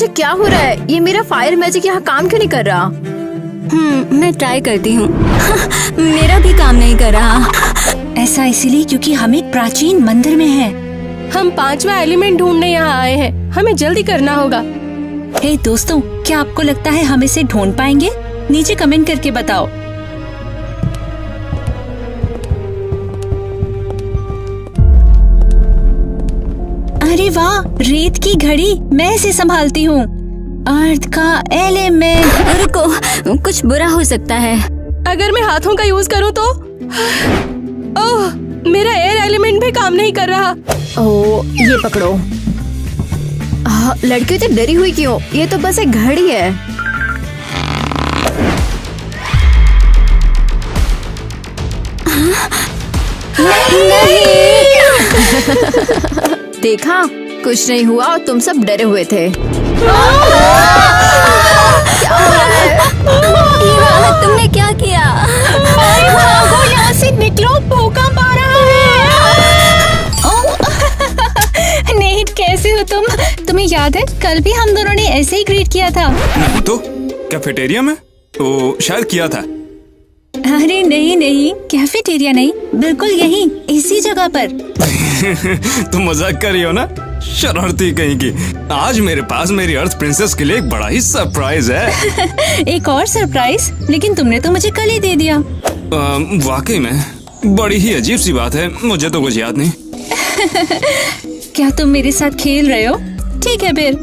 मुझे क्या हो रहा है? ये मेरा फायर मैजिक यहाँ काम क्यों नहीं कर रहा? मैं ट्राई करती हूँ। मेरा भी काम नहीं कर रहा। ऐसा इसीलिए क्योंकि हम एक प्राचीन मंदिर में हैं। हम 5वां एलिमेंट ढूंढने यहाँ आए हैं, हमें जल्दी करना होगा। हे दोस्तों, क्या आपको लगता है हम इसे ढूंढ पाएंगे? नीचे कमेंट करके बताओ। अरे वाह, रेत की घड़ी, मैं इसे संभालती हूँ। अर्थ का एलिमेंट। रुको, कुछ बुरा हो सकता है। अगर मैं हाथों का यूज करूँ तो? ओह, मेरा एयर एलिमेंट भी काम नहीं कर रहा। ओह, ये पकड़ो। लड़की तो डरी हुई क्यों? ये तो बस एक घड़ी है। नहीं। देखा, कुछ नहीं हुआ और तुम सब डरे हुए थे। तुमने क्या किया? भागो यहाँ से, निकलो, भूकंप आ रहा है। नहीं, कैसे हो तुम? तुम्हें याद है कल भी हम दोनों ने ऐसे ही ग्रीट किया था। नहीं तो कैफेटेरिया में तो शायद किया था। अरे नहीं, कैफेटेरिया नहीं, बिल्कुल यहीं, इसी जगह पर। तुम मजाक कर रही हो ना, शरारती कहीं की। आज मेरे पास मेरी अर्थ प्रिंसेस के लिए एक बड़ा ही सरप्राइज है। एक और सरप्राइज? लेकिन तुमने तो मुझे कल ही दे दिया। वाकई में बड़ी ही अजीब सी बात है, मुझे तो कुछ याद नहीं। क्या तुम मेरे साथ खेल रहे हो? ठीक है फिर,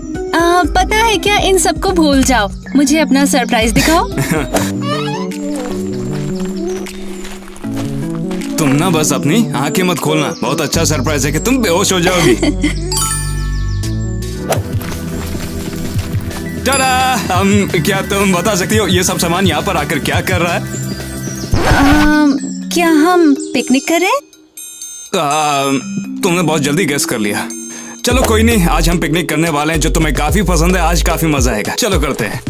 पता है क्या, इन सबको भूल जाओ, मुझे अपना सरप्राइज दिखाओ। तुम ना बस अपनी आंखें मत खोलना, बहुत अच्छा सरप्राइज है कि तुम बेहोश हो जाओगी। टाडा! क्या तुम बता सकती हो ये सब सामान यहाँ पर आकर क्या कर रहा है? क्या हम पिकनिक कर रहे हैं? तुमने बहुत जल्दी गेस कर लिया। चलो कोई नहीं, आज हम पिकनिक करने वाले हैं जो तुम्हें काफी पसंद है। आज काफी मजा आएगा, चलो करते हैं।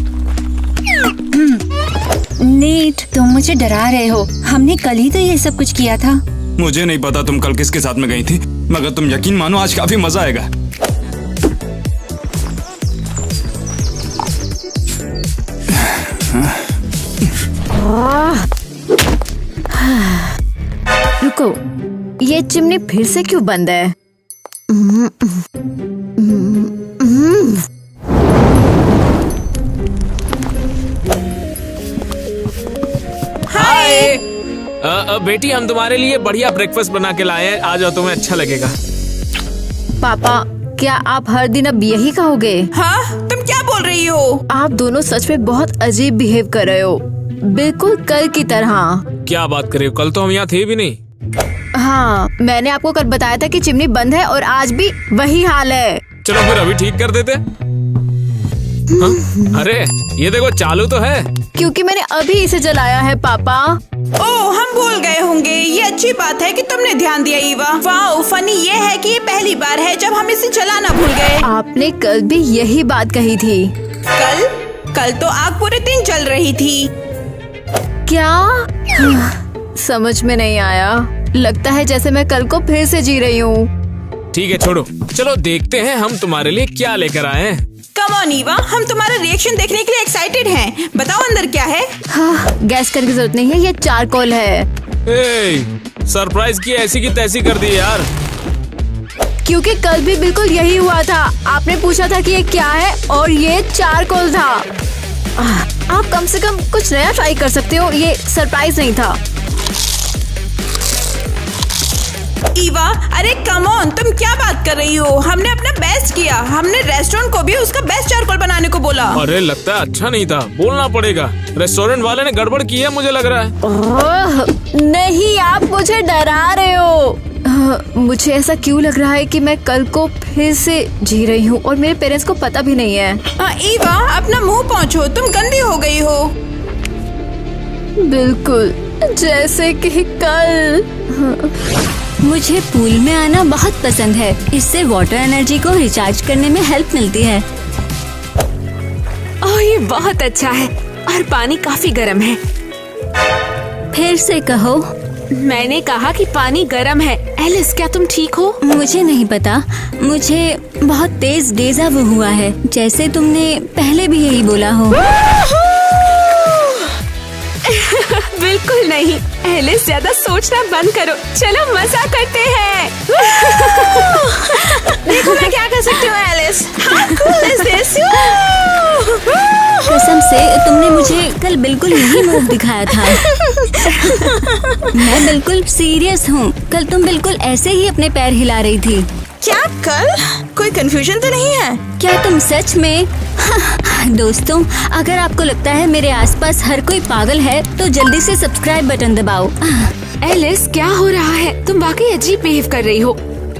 नेट, तुम मुझे डरा रहे हो। हमने कल ही तो ये सब कुछ किया था। मुझे नहीं पता तुम कल किसके साथ में गई थी, मगर तुम यकीन मानो आज काफी मजा आएगा। रुको, ये चिमनी फिर से क्यों बंद है? हाय बेटी, हम तुम्हारे लिए बढ़िया ब्रेकफास्ट बना के लाए हैं, आ जाओ, तुम्हें अच्छा लगेगा। पापा, क्या आप हर दिन अब यही कहोगे? हाँ, तुम क्या बोल रही हो? आप दोनों सच में बहुत अजीब बिहेव कर रहे हो, बिल्कुल कल की तरह। क्या बात कर रही हो? कल तो हम यहाँ थे भी नहीं। हाँ, मैंने आपको कल बताया था कि चिमनी बंद है और आज भी वही हाल है। चलो फिर अभी ठीक कर देते। हाँ? अरे ये देखो, चालू तो है। क्योंकि मैंने अभी इसे जलाया है पापा। ओह, हम भूल गए होंगे। ये अच्छी बात है कि तुमने ध्यान दिया ईवा। वाओ, फनी ये है कि ये पहली बार है जब हम इसे जलाना भूल गए। आपने कल भी यही बात कही थी। कल तो आग पूरे दिन जल रही थी। क्या? समझ में नहीं आया। लगता है जैसे मैं कल को फिर से जी रही हूँ। ठीक है, छोड़ो, चलो देखते हैं हम तुम्हारे लिए क्या लेकर आए हैं। कम ऑन ईवा, हम तुम्हारा रिएक्शन देखने के लिए एक्साइटेड हैं। बताओ अंदर क्या है? हाँ, गैस करने की जरूरत नहीं है, ये चारकोल है। सरप्राइज की ऐसी की तैसी कर दी यार। क्योंकि कल भी बिल्कुल यही हुआ था। आपने पूछा था कि ये क्या है और ये चारकोल था। आप कम से कम कुछ नया ट्राई कर सकते हो, ये सरप्राइज नहीं था। ईवा, अरे कम ऑन, तुम क्या बात कर रही हो? हमने अपना बेस्ट किया। हमने रेस्टोरेंट को भी उसका बेस्ट चारकोल बनाने को बोला। अरे लगता है अच्छा नहीं था, बोलना पड़ेगा। रेस्टोरेंट वाले ने गड़बड़ की है, मुझे लग रहा है। ओह, नहीं, आप मुझे डरा रहे हो। मुझे ऐसा क्यों लग रहा है कि मैं कल को फिर से जी रही हूँ और मेरे पेरेंट्स को पता भी नहीं है। ईवा, अपना मुंह पोंछो, तुम गंदी हो गई हो। बिल्कुल जैसे कि कल। मुझे पूल में आना बहुत पसंद है, इससे वाटर एनर्जी को रिचार्ज करने में हेल्प मिलती है। ओह, ये बहुत अच्छा है और पानी काफी गर्म है। फिर से कहो। मैंने कहा कि पानी गर्म है। एलिस, क्या तुम ठीक हो? मुझे नहीं पता, मुझे बहुत तेज डेजा वू हुआ है, जैसे तुमने पहले भी यही बोला हो। बिल्कुल नहीं। एलिस, ज्यादा सोचना बंद करो, चलो मजा करते हैं। देखो मैं क्या कर सकती हूँ Alice. How cool is this? कसम से तुमने मुझे कल बिल्कुल यही मूव दिखाया था। मैं बिल्कुल सीरियस हूँ, कल तुम बिल्कुल ऐसे ही अपने पैर हिला रही थी। क्या कल? कोई कंफ्यूजन तो नहीं है? क्या तुम सच में? दोस्तों, अगर आपको लगता है मेरे आसपास हर कोई पागल है तो जल्दी से सब्सक्राइब बटन दबाओ। एलिस, क्या हो रहा है? तुम वाकई अजीब बिहेव कर रही हो।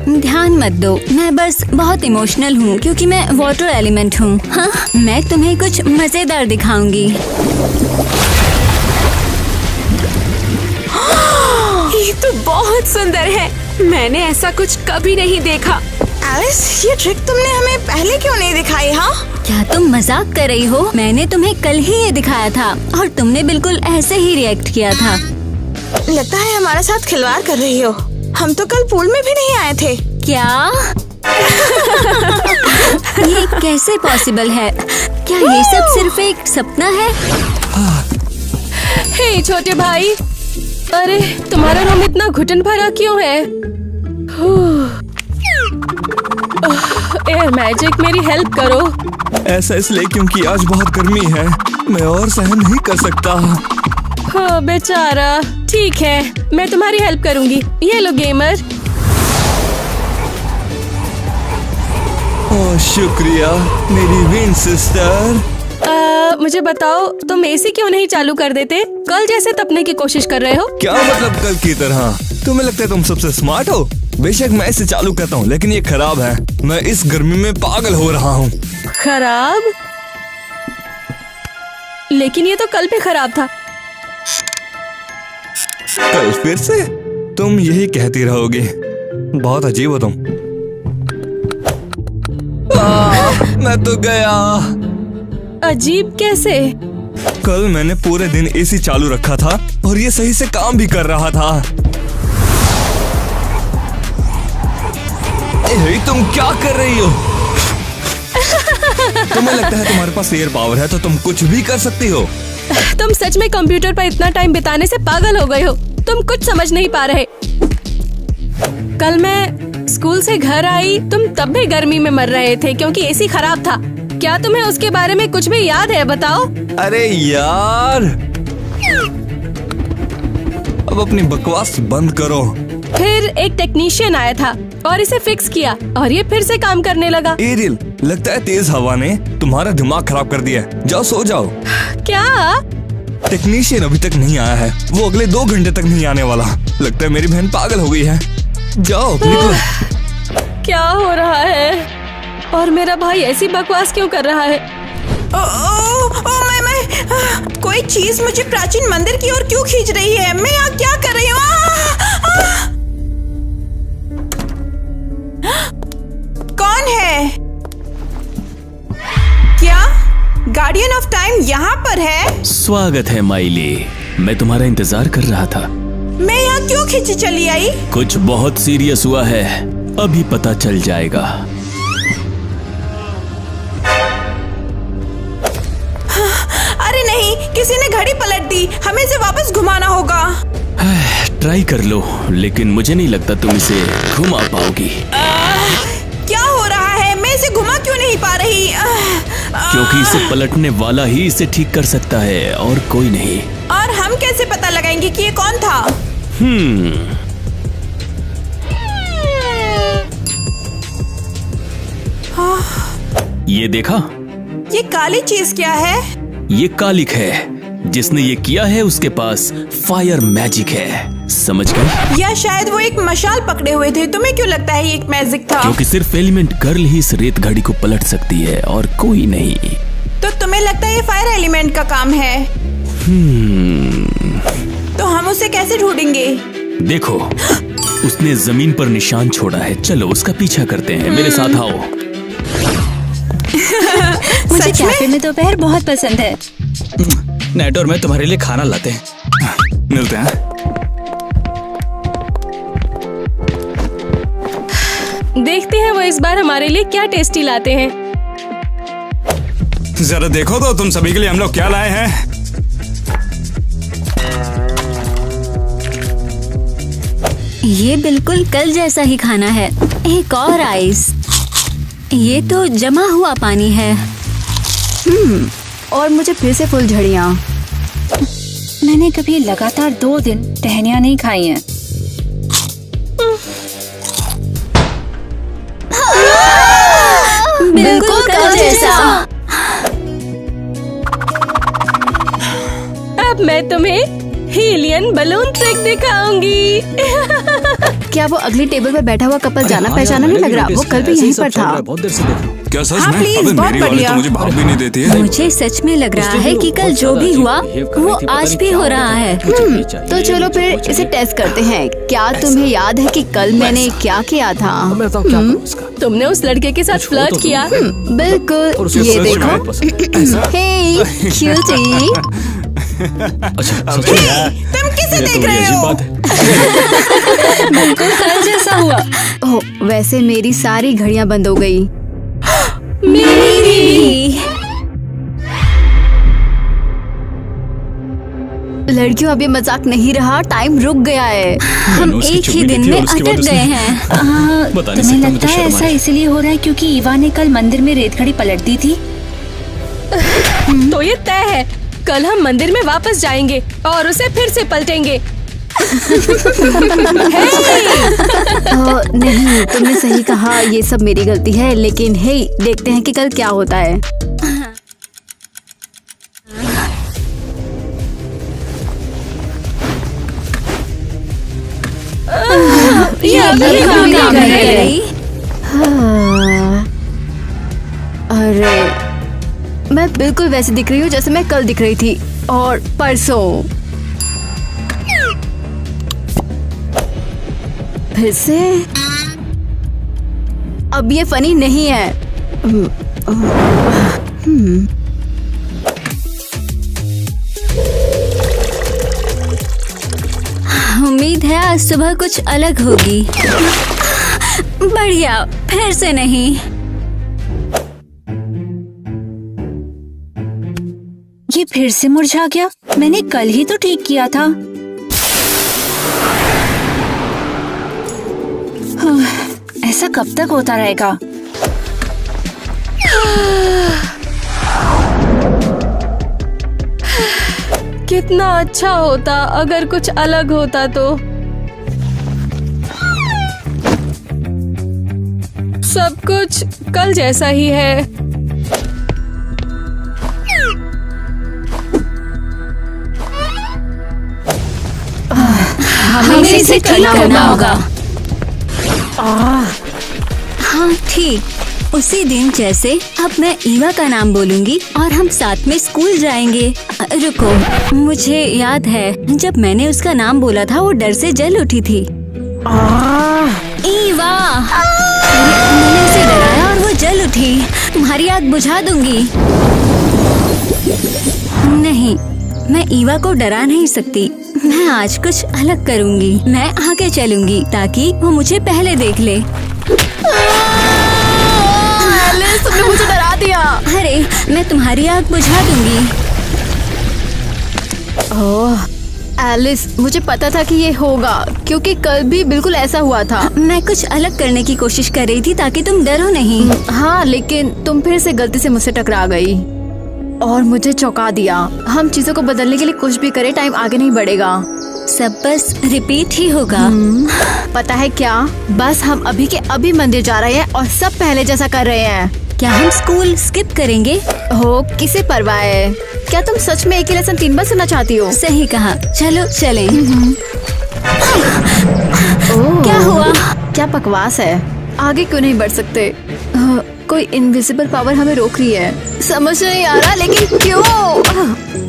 ध्यान मत दो, मैं बस बहुत इमोशनल हूँ क्योंकि मैं वाटर एलिमेंट हूँ। हाँ, मैं तुम्हें कुछ मजेदार दिखाऊंगी। ये तो बहुत सुंदर है, मैंने ऐसा कुछ कभी नहीं देखा। एलिस, ये ट्रिक तुमने हमें पहले क्यों नहीं दिखाई? हाँ, क्या तुम मजाक कर रही हो? मैंने तुम्हें कल ही ये दिखाया था और तुमने बिल्कुल ऐसे ही रिएक्ट किया था। लगता है हमारे साथ खिलवाड़ कर रही हो। हम तो कल पूल में भी नहीं आए थे। क्या? ये कैसे पॉसिबल है? क्या ये सब सिर्फ एक सपना है? हे छोटे भाई, अरे तुम्हारा रूम इतना घुटन भरा क्यों है? एयर मैजिक, मेरी हेल्प करो। ऐसा इसलिए क्योंकि आज बहुत गर्मी है, मैं और सहन नहीं कर सकता। हाँ बेचारा। ठीक है, मैं तुम्हारी हेल्प करूंगी। ये लो गेमर। ओह शुक्रिया मेरी विन सिस्टर। मुझे बताओ, तुम एसी क्यों नहीं चालू कर देते? कल जैसे तपने की कोशिश कर रहे हो। क्या मतलब कल की तरह? तुम्हें लगता है तुम सबसे स्मार्ट हो? बेशक मैं इसे चालू करता हूँ, लेकिन ये खराब है। मैं इस गर्मी में पागल हो रहा हूँ। खराब? लेकिन ये तो कल भी खराब था। कल फिर से? तुम यही कहती रहोगी। बहुत अजीब हो तुम। मैं तो गया। अजीब कैसे? कल मैंने पूरे दिन एसी चालू रखा था और ये सही से काम भी कर रहा था। तुम क्या कर रही हो? तुम्हें लगता है तुम्हारे पास एयर पावर है तो तुम कुछ भी कर सकती हो? तुम सच में कंप्यूटर पर इतना टाइम बिताने से पागल हो गए हो। तुम कुछ समझ नहीं पा रहे। कल मैं स्कूल से घर आई, तुम तब भी गर्मी में मर रहे थे क्योंकि एसी खराब था। क्या तुम्हें उसके बारे में कुछ भी याद है? बताओ। अरे यार, अब अपनी बकवास बंद करो। फिर एक टेक्नीशियन आया था और इसे फिक्स किया और ये फिर से काम करने लगा। एरियल, लगता है तेज हवा ने तुम्हारा दिमाग खराब कर दिया है। जाओ सो जाओ। क्या? टेक्नीशियन अभी तक नहीं आया है, वो अगले 2 घंटे तक नहीं आने वाला। लगता है मेरी बहन पागल हो गई है। जाओ निकलो। क्या हो रहा है? और मेरा भाई ऐसी बकवास क्यों कर रहा है? मैं कोई चीज मुझे प्राचीन मंदिर की ओर क्यों खींच रही है? मैं यहाँ क्या कर रही हूँ? कौन है? क्या गार्डियन ऑफ टाइम यहाँ पर है? स्वागत है माइली, मैं तुम्हारा इंतजार कर रहा था। मैं यहाँ क्यों खींची चली आई? कुछ बहुत सीरियस हुआ है, अभी पता चल जाएगा। अरे नहीं, किसी ने घड़ी पलट दी। हमें इसे वापस घुमाना होगा। ट्राई कर लो, लेकिन मुझे नहीं लगता तुम इसे घुमा पाओगी। क्या हो रहा है? मैं इसे घुमा क्यों नहीं पा रही? क्योंकि इसे पलटने वाला ही इसे ठीक कर सकता है और कोई नहीं। और हम कैसे पता लगाएंगे कि ये कौन था? ये देखा? ये काली चीज क्या है? ये कालिक है। जिसने ये किया है उसके पास फायर मैजिक है, समझ गए? या शायद वो एक मशाल पकड़े हुए थे। तुम्हें क्यों लगता है ये एक मैजिक था? क्योंकि सिर्फ एलिमेंट गर्ल ही इस रेत घड़ी को पलट सकती है और कोई नहीं। तो तुम्हें लगता है ये फायर एलिमेंट का काम है? तो हम उसे कैसे ढूंढेंगे? देखो, उसने जमीन पर निशान छोड़ा है। चलो उसका पीछा करते हैं, मेरे साथ आओ। मुझे कैफे में दोपहर बहुत पसंद है। नेट और मैं तुम्हारे लिए खाना लाते हैं। मिलते हैं। वो इस बार हमारे लिए क्या टेस्टी लाते हैं। जरा देखो तो तुम सभी के लिए हम लोग क्या लाए हैं। ये बिल्कुल कल जैसा ही खाना है। एक और आइस। ये तो जमा हुआ पानी है। और मुझे फिर से फुल झड़ियाँ। मैंने कभी लगातार 2 दिन टहनियाँ नहीं खाई हैं। बिल्कुल कल जैसा। अब मैं तुम्हें हीलियन बलून ट्रिक दिखाऊंगी। क्या वो अगली टेबल पर बैठा हुआ कपल जाना पहचाना नहीं लग रहा? वो कल भी यहीं पर था। बहुत देर से देख रहा हूँ। क्या सच हाँ, में? प्लीज, अबे बहुत मेरी वाली बढ़िया। तो मुझे भाव भी नहीं देती है। मुझे सच में लग रहा है कि कल जो भी हुआ वो आज भी हो रहा है। तो चलो फिर इसे टेस्ट करते हैं। क्या तुम्हें याद है कि कल मैंने क्या किया था? मैं बताऊँ क्या करूँ इसका। तुमने उस लड़के के साथ फ्लर्ट किया। बिल्कुल, ये सच देखो। में? हे क्यूटी। अच्छा सच में? तुम किसे ये देख तो बड़ी रहे अजीब हो? बात है। बिल्कुल कल जैसा हुआ। ओह, वैसे मेरी सारी घड़ियां बंद हो गई। लड़कियों, अब ये मजाक नहीं रहा, टाइम रुक गया है। हम उसकी एक ही चुगली दिन थी में और उसके बाद अटक उसने- गए हैं। बता नहीं तुम्हें सकता, मुझे लगता है शर्म आ ऐसा रही है। इसलिए हो रहा है क्योंकि ईवा ने कल मंदिर में रेतखड़ी पलट दी थी? तो ये तय है, कल हम मंदिर में वापस जाएंगे और उसे फिर से पलटेंगे। नहीं, तुमने सही कहा, ये सब मेरी गलती है। लेकिन हे, देखते हैं कि कल क्या होता है। ये अभी काम नहीं कर रही। हाँ। अरे, मैं बिल्कुल वैसे दिख रही हूँ जैसे मैं कल दिख रही थी और परसों। फिर से? अब ये फनी नहीं है। उम्मीद है आज सुबह कुछ अलग होगी। बढ़िया, फिर से नहीं। ये फिर से मुरझा गया। मैंने कल ही तो ठीक किया था। ऐसा कब तक होता रहेगा? कितना अच्छा होता अगर कुछ अलग होता तो। सब कुछ कल जैसा ही है। हमें इसे ठीक करना होगा। हाँ ठीक, उसी दिन जैसे अब मैं ईवा का नाम बोलूंगी और हम साथ में स्कूल जाएंगे। रुको, मुझे याद है जब मैंने उसका नाम बोला था वो डर से जल उठी थी। ईवा, मैंने उसे डराया और वो जल उठी। तुम्हारी आग बुझा दूंगी। नहीं, मैं ईवा को डरा नहीं सकती। मैं आज कुछ अलग करूंगी। मैं आगे चलूंगी ताकि वो मुझे पहले देख ले। एलिस, तुमने मुझे डरा दिया। अरे, मैं तुम्हारी आग बुझा दूंगी। ओह, एलिस, मुझे पता था कि ये होगा क्योंकि कल भी बिल्कुल ऐसा हुआ था। मैं कुछ अलग करने की कोशिश कर रही थी ताकि तुम डरो नहीं। हाँ, लेकिन तुम फिर से गलती से मुझसे टकरा गई और मुझे चौंका दिया। हम चीजों को बदलने के लिए कुछ भी करें, टाइम आगे नहीं बढ़ेगा। सब बस रिपीट ही होगा। पता है क्या, बस हम अभी के अभी मंदिर जा रहे हैं और सब पहले जैसा कर रहे हैं। क्या हम स्कूल स्किप करेंगे? हो, किसे परवाह है? क्या तुम सच में एक ही लेसन 3 बार सुनना चाहती हो? सही कहा, चलो चलें। ओह, क्या हुआ? क्या बकवास है। आगे क्यों नहीं बढ़ सकते? कोई इनविजिबल पावर हमें रोक रही है। समझ नहीं आ रहा, लेकिन क्यों?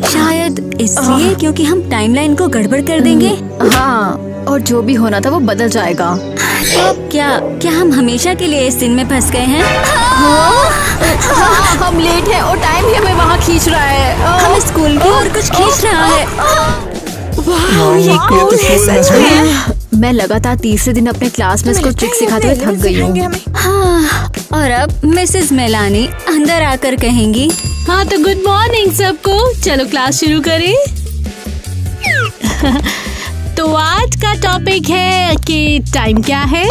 शायद इसलिए क्योंकि हम टाइमलाइन को गड़बड़ कर देंगे। हाँ, और जो भी होना था वो बदल जाएगा। तो क्या हम हमेशा के लिए इस दिन में फंस गए हैं? हाँ, हम लेट हैं और टाइम भी हमें वहाँ खींच रहा है। हमें स्कूल की ओर कुछ खींच रहा है। ये कौन है सच में? मैं लगातार तीसरे दिन अपने क्लास में इसको ट्रिक सिखाते हुए थक गई हूँ। हाँ, और अब मिसेस मेलानी अंदर आकर कहेंगी, हाँ तो गुड मॉर्निंग सबको, चलो क्लास शुरू करें। तो आज का टॉपिक है कि टाइम क्या है।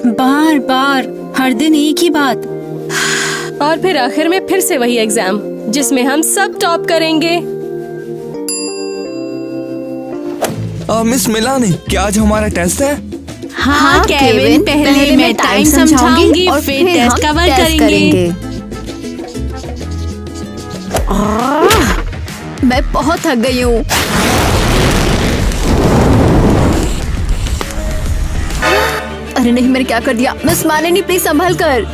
बार बार हर दिन एक ही बात। और फिर आखिर में फिर से वही एग्जाम जिसमें हम सब टॉप करेंगे। मिस मिलानी, क्या आज हमारा टेस्ट है? हाँ केविन, पहले मैं टाइम समझाऊंगी और फिर टेस्ट कवर करेंगे। मैं बहुत थक गई हूँ। अरे नहीं, मैंने क्या कर दिया? मिस मालिनी प्लीज संभल कर।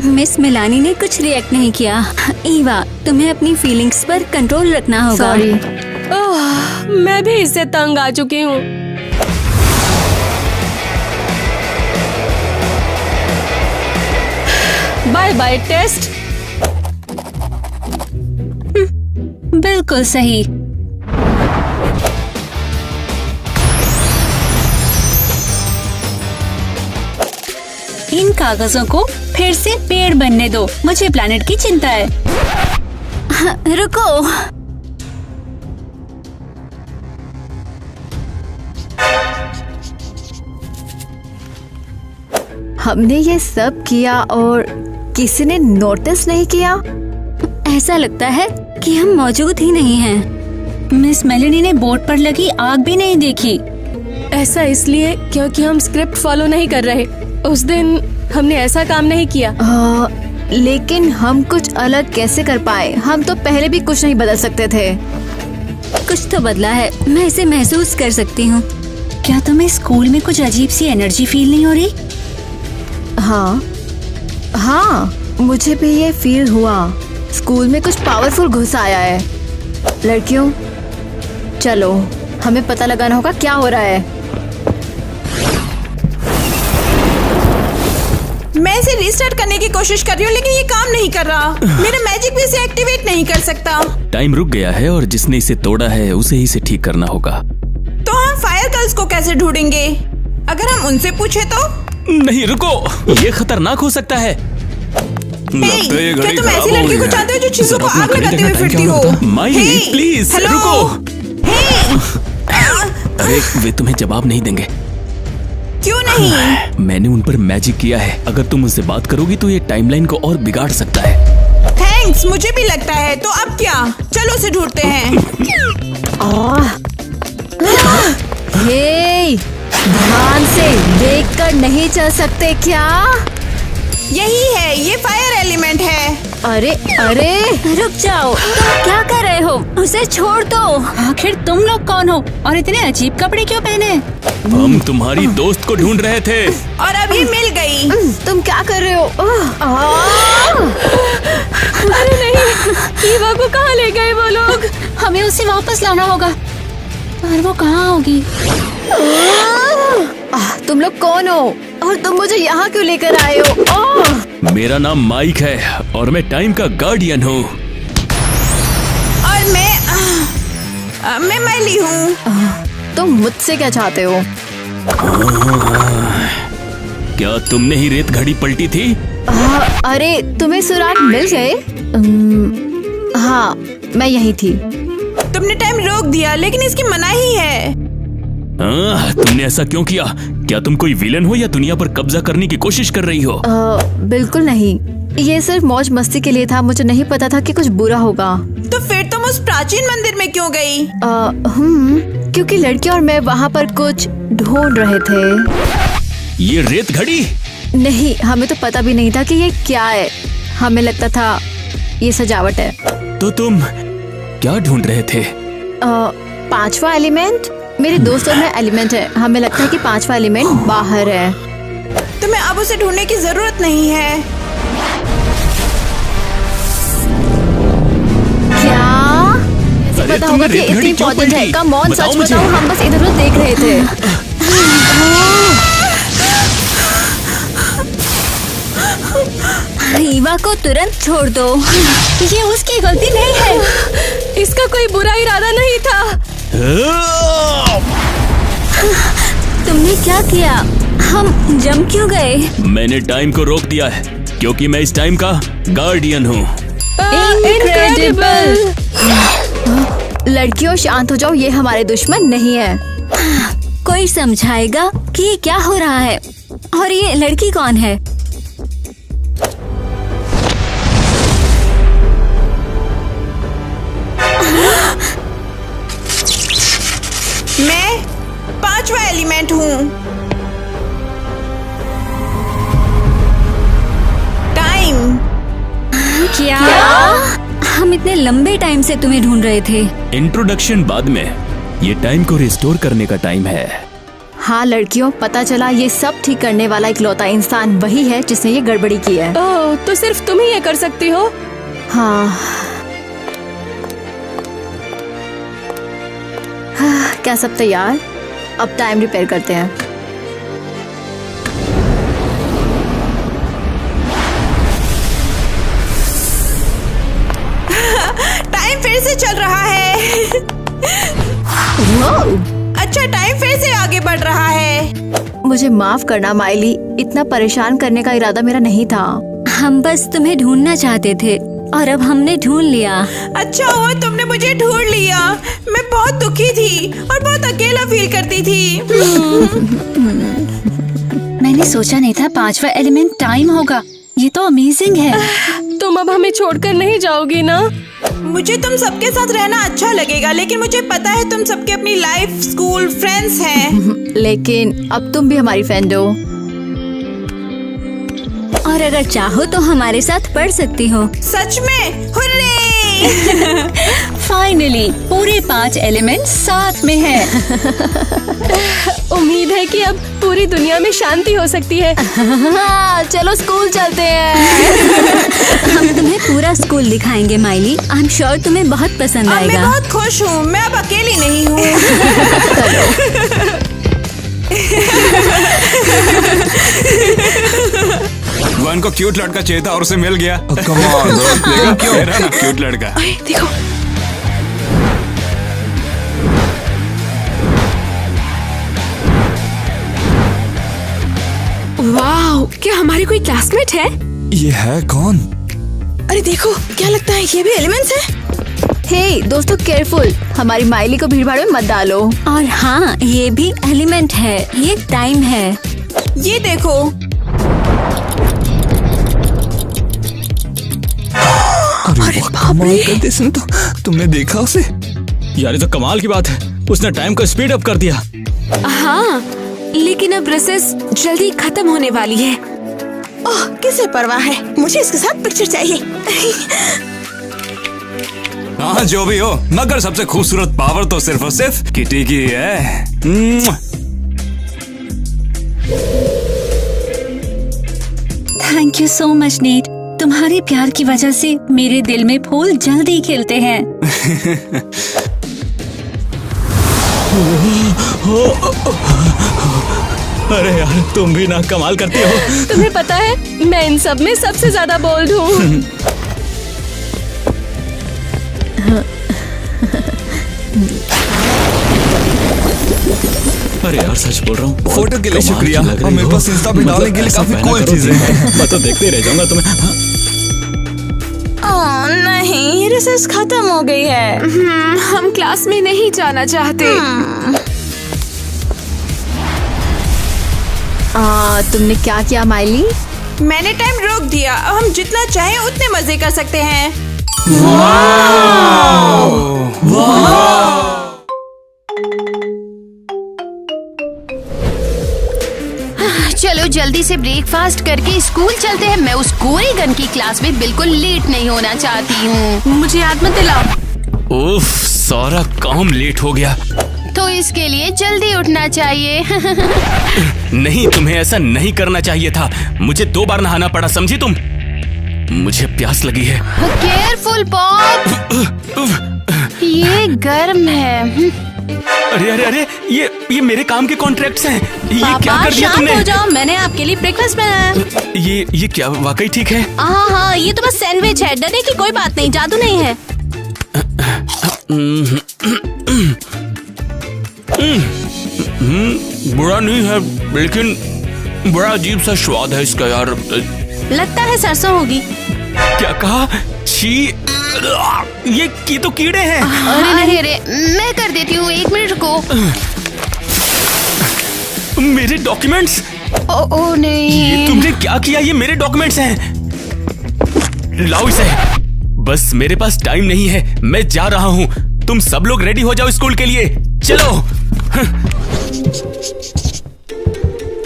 मिस मेलानी ने कुछ रिएक्ट नहीं किया। ईवा, तुम्हें अपनी फीलिंग्स पर कंट्रोल रखना होगा। सॉरी। मैं भी इससे तंग आ चुकी हूँ। Bye bye test. बिल्कुल सही। इन कागजों को फिर से पेड़ बनने दो, मुझे प्लैनेट की चिंता है। रुको, हमने ये सब किया और किसी ने नोटिस नहीं किया। ऐसा लगता है कि हम मौजूद ही नहीं हैं। मिस मेलेनी ने बोर्ड पर लगी आग भी नहीं देखी। ऐसा इसलिए क्योंकि हम स्क्रिप्ट फॉलो नहीं कर रहे। उस दिन हमने ऐसा काम नहीं किया। लेकिन हम कुछ अलग कैसे कर पाए? हम तो पहले भी कुछ नहीं बदल सकते थे। कुछ तो बदला है, मैं इसे महसूस कर सकती हूँ। क्या तुम्हें स्कूल में कुछ अजीब सी एनर्जी फील नहीं हो रही? हाँ, मुझे भी ये फील हुआ। स्कूल में कुछ पावरफुल घुस आया है। लड़कियों, चलो हमें पता लगाना होगा क्या हो रहा है। मैं इसे रीस्टार्ट करने की कोशिश कर रही हूँ लेकिन ये काम नहीं कर रहा। मेरा मैजिक भी इसे एक्टिवेट नहीं कर सकता। टाइम रुक गया है और जिसने इसे तोड़ा है उसे ही इसे ठीक करना होगा। तो हम फायर गर्ल्स को कैसे ढूंढेंगे? अगर हम उनसे पूछे तो? नहीं रुको, ये खतरनाक हो सकता है। लगता है ये क्या घड़ी तुम खराब ऐसी हो लड़की गई को है। चाहते हो जो चीजों को जरा आग अपनी लगाते घड़ी हुए देखना, फिरती टाइम हो? क्या होता है? माई, हे, प्लीज, हेलो? रुको। हे, अरे वे तुम्हें जवाब नहीं देंगे। क्यों नहीं? मैंने उन पर मैजिक किया है। अगर तुम उनसे बात करोगी तो ये टाइमलाइन को और बिगाड़ सकता है। थैंक्स, मुझे भी लगता है। तो अब क्या? चलो उसे ढूंढते हैं। हे, ध्यान से देखकर नहीं चल सकते क्या? यही है, ये फायर एलिमेंट है। अरे अरे, रुक जाओ, तुम क्या कर रहे हो? उसे छोड़ दो। आखिर तुम लोग कौन हो और इतने अजीब कपड़े क्यों पहने? हम तुम्हारी दोस्त को ढूंढ रहे थे। और अभी मिल गई। तुम क्या कर रहे हो? अरे नहीं, ईवा को कहाँ ले गए वो लोग? हमें उसे वापस लाना होगा। और वो कहाँ होगी? तुम लोग कौन हो और तुम मुझे यहाँ क्यों लेकर आए हो? मेरा नाम माइक है और मैं टाइम का गार्डियन हूँ। और मैं मैली हूँ। तुम मुझसे क्या चाहते हो? क्या तुमने ही रेत घड़ी पलटी थी? अरे तुम्हें सुराग मिल गए? हाँ, मैं यही थी। तुमने टाइम रोक दिया लेकिन इसकी मनाही है। तुमने ऐसा क्यों किया? क्या तुम कोई विलन हो या दुनिया पर कब्जा करने की कोशिश कर रही हो? बिल्कुल नहीं, ये सिर्फ मौज मस्ती के लिए था। मुझे नहीं पता था कि कुछ बुरा होगा। तो फिर तुम उस प्राचीन मंदिर में क्यों गई? क्योंकि लड़की और मैं वहाँ पर कुछ ढूंढ रहे थे। ये रेत घड़ी? नहीं, हमें तो पता भी नहीं था कि ये क्या है। हमें लगता था ये सजावट है। तो तुम क्या ढूंढ रहे थे? पांचवा एलिमेंट। मेरे दोस्त और मैं एलिमेंट है। हमें लगता है कि पांचवा एलिमेंट बाहर है। तुम्हें अब उसे ढूंढने की जरूरत नहीं है। क्या पता होगा कि इतनी इम्पोर्टेंट है? कम ऑन, सच बताओ, हम बस इधर उधर देख रहे थे। ईवा को तुरंत छोड़ दो। ये उसकी गलती नहीं है। इसका कोई बुरा इरादा नहीं था। तुमने क्या किया? हम जम क्यों गए? मैंने टाइम को रोक दिया है क्योंकि मैं इस टाइम का गार्डियन हूँ। इनक्रेडिबल। लड़कियों शांत हो जाओ, ये हमारे दुश्मन नहीं है। कोई समझाएगा कि ये क्या हो रहा है? और ये लड़की कौन है? मैं 5वां एलिमेंट हूँ। टाइम। क्या? हम इतने लंबे टाइम से तुम्हें ढूंढ रहे थे। इंट्रोडक्शन बाद में, ये टाइम को रिस्टोर करने का टाइम है। हाँ लड़कियों, पता चला ये सब ठीक करने वाला इकलौता इंसान वही है जिसने ये गड़बड़ी की है। ओह, तो सिर्फ तुम ही ये कर सकती हो? हाँ। क्या सब तैयार? अब टाइम रिपेयर करते हैं। टाइम फिर से चल रहा है। अच्छा, टाइम फिर से आगे बढ़ रहा है। मुझे माफ करना माइली, इतना परेशान करने का इरादा मेरा नहीं था। हम बस तुम्हें ढूंढना चाहते थे और अब हमने ढूंढ लिया। अच्छा हुआ तुमने मुझे ढूंढ लिया। मैं बहुत दुखी थी और बहुत अकेला फील करती थी। मैंने सोचा नहीं था 5वां एलिमेंट टाइम होगा। ये तो अमेजिंग है। तुम अब हमें छोड़कर नहीं जाओगी ना? मुझे तुम सबके साथ रहना अच्छा लगेगा, लेकिन मुझे पता है तुम सबके अपनी लाइफ, स्कूल, फ्रेंड्स हैं। लेकिन अब तुम भी हमारी फ्रेंड हो। और अगर चाहो तो हमारे साथ पढ़ सकती हो। सच में? हुर्रे! फाइनली पूरे 5 एलिमेंट साथ में हैं। उम्मीद है कि अब पूरी दुनिया में शांति हो सकती है। हाँ, चलो स्कूल चलते हैं। हम तुम्हें पूरा स्कूल दिखाएंगे माइली। आई एम श्योर तुम्हें बहुत पसंद मैं आएगा। बहुत खुश हूँ। मैं अब अकेली नहीं हूँ। वन को क्यूट लड़का चाहिए था और उसे मिल गया। कम ऑन, मेरा ना क्यूट लड़का। देखो, वाह, क्या हमारी कोई क्लासमेट है? ये है कौन? अरे देखो, क्या लगता है ये भी एलिमेंट्स है? हे दोस्तों, केयरफुल, हमारी माइली को भीड़ भाड़ में मत डालो। और हाँ, ये भी एलिमेंट है। ये टाइम है। ये देखो, अरे कमाल कर दी इसने तो। तुमने देखा उसे? यार ये तो कमाल की बात है, उसने टाइम को स्पीड अप कर दिया। हाँ, लेकिन अब प्रोसेस जल्दी खत्म होने वाली है। ओह, किसे परवाह है, मुझे इसके साथ पिक्चर चाहिए। हाँ जो भी हो, मगर सबसे खूबसूरत पावर तो सिर्फ और सिर्फ किटी की है। Thank you so much net. तुम्हारे प्यार की वजह से मेरे दिल में फूल जल्दी खिलते हैं। अरे यार, तुम भी ना कमाल करती हो। तुम्हें पता है, मैं इन सब में सबसे ज्यादा बोल्ड हूँ। अरे यार, सच बोल रहा हूँ। फोटो के लिए शुक्रिया। और मेरे पास इंस्टा पे डालने के लिए काफी कूल चीजें हैं। मैं तो देखते रह जाऊंगा तुम्हें। ओह नहीं, रिसर्च खत्म हो गई है। हम क्लास में नहीं जाना चाहते। तुमने क्या किया माइली? मैंने टाइम रोक दिया। अब हम जितना चाहें उतने मजे कर सकते हैं। चलो जल्दी से ब्रेकफास्ट करके स्कूल चलते हैं। मैं उस गोरी गन की क्लास में बिल्कुल लेट नहीं होना चाहती हूँ। मुझे याद मत दिलाओ। उफ, सारा काम लेट हो गया। तो इसके लिए जल्दी उठना चाहिए। नहीं, तुम्हें ऐसा नहीं करना चाहिए था। मुझे 2 बार नहाना पड़ा, समझी तुम? मुझे प्यास लगी है। केयरफुल पॉप, ये गर्म है। अरे अरे अरे, ये मेरे काम के कॉन्ट्रैक्ट्स हैं। ये क्या पापा कर दिया शांत तुमने? हो जाओ, मैंने आपके लिए ब्रेकफास्ट बनाया। ये क्या वाकई ठीक है? हाँ, ये तो बस सैंडविच है, डरने की कोई बात नहीं, जादू नहीं है। बुरा नहीं है, लेकिन बड़ा अजीब सा स्वाद है इसका यार। लगता है सरसों होगी। क्या कहा? छी, ये तो कीड़े हैं। अरे मैं कर देती हूँ, 1 मिनट रुको। मेरे डॉक्यूमेंट्स। ओ नहीं, ये तुमने क्या किया? ये मेरे डॉक्यूमेंट्स हैं। लाओ इसे। बस मेरे पास टाइम नहीं है, मैं जा रहा हूँ। तुम सब लोग रेडी हो जाओ स्कूल के लिए। चलो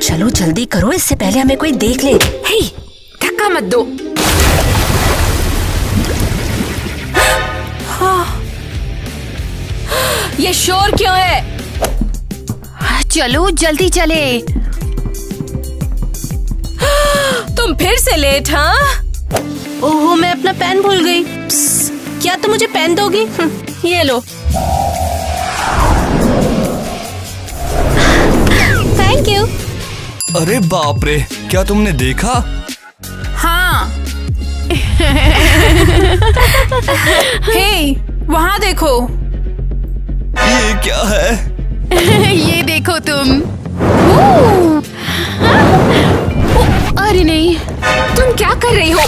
चलो जल्दी करो, इससे पहले हमें कोई देख ले। हे, धक्का मत दो। ये शोर क्यों है? चलो जल्दी चले। तुम फिर से लेट? हाँ, ओहो, मैं अपना पेन भूल गई। क्या तुम मुझे पेन दोगी? ये लो। Thank you. अरे बाप रे, क्या तुमने देखा? हाँ। हे, वहाँ देखो। ये क्या है? ये देखो तुम। अरे नहीं, तुम क्या कर रही हो?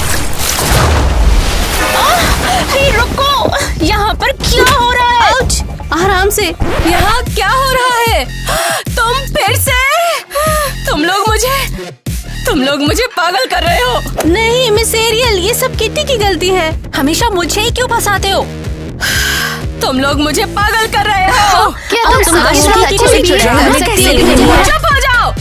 हे रुको, यहाँ पर क्या हो रहा है? आउच, आराम से। यहाँ क्या हो रहा है? तुम फिर से? तुम लोग मुझे पागल कर रहे हो। नहीं मिस एरियल, ये सब किट्टी की गलती है। हमेशा मुझे ही क्यों फंसाते हो? तुम लोग मुझे पागल कर रहे हो। क्या तुम सबके साथ अच्छे से बिहेव कर सकती हो? चुप हो जाओ,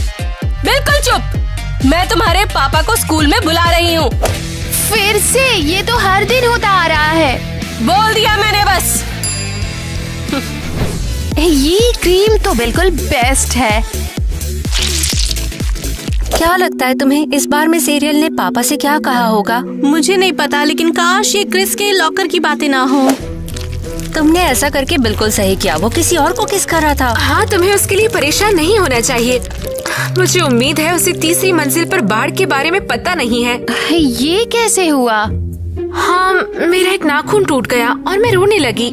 बिल्कुल चुप। मैं तुम्हारे पापा को स्कूल में बुला रही हूँ। फिर से? ये तो हर दिन होता आ रहा है। बोल दिया मैंने बस। ये क्रीम तो बिल्कुल बेस्ट है। क्या लगता है तुम्हें इस बार मिस एरियल ने पापा से क्या कहा होगा? मुझे नहीं पता, लेकिन काश ये क्रिस के लॉकर की बातें ना हो। तुमने ऐसा करके बिल्कुल सही किया। वो किसी और को किस कर रहा था। हाँ, तुम्हें उसके लिए परेशान नहीं होना चाहिए। मुझे उम्मीद है उसे तीसरी मंजिल पर बाढ़ के बारे में पता नहीं है। ये कैसे हुआ? हाँ, मेरा एक नाखून टूट गया और मैं रोने लगी।